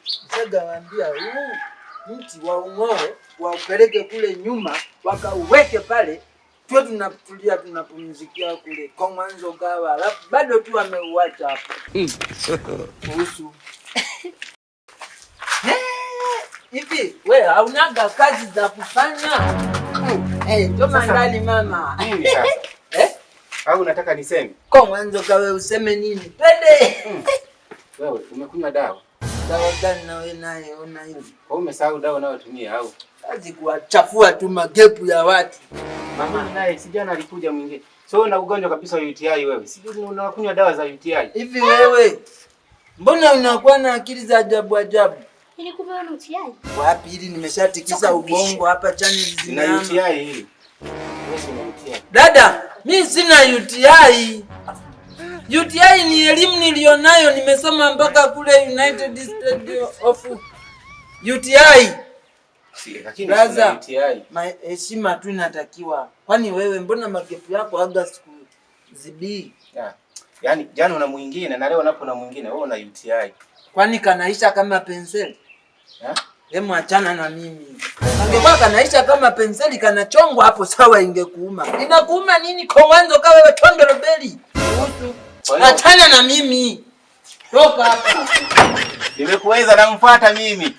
Sasa waambia huu mti wa ung'oe, waupeleke kule nyuma, wakauweke pale. Tuwe tunatulia tunapumzikia kule. Kwa mwanzo gawa, alafu bado tu ameuacha hapo. Kuhusu. Hivi, wewe haunaga kazi za kufanya? Toma ndani mama. Nini sasa? Au unataka niseme? Kwa mwanzo kawe useme nini? Twende. Wewe umekunywa dawa? Dawa gani na wewe naye una hivi? Kwa umesahau dawa unayotumia au? Kazi kuwachafua tu magepu ya watu. Mama naye si jana alikuja mwingine. So una ugonjwa kabisa wa UTI wewe. Sijui unakunywa dawa za UTI. Hivi wewe mbona unakuwa na akili za ajabu ajabu? Ili kumbe una UTI? Wapi hili nimeshatikisa ubongo hapa channel zina UTI hili. Wewe una UTI. Dada, mimi sina UTI. UTI ni elimu nilionayo, nimesoma mpaka kule United States of UTI. Lakini sina UTI. Heshima tu inatakiwa. Kwani wewe mbona magepu yako aga siku zibii? Yaani jana una mwingine na leo unapo na mwingine, wewe una UTI. Kwani kanaisha kama penseli? Hemu achana na mimi. Angekuwa kanaisha kama penseli kanachongwa hapo sawa ingekuuma. Inakuuma nini kwa mwanzo kawa wewe tondolo beli? Achana na mimi. Toka hapa. Nimekuweza na mfuata mimi.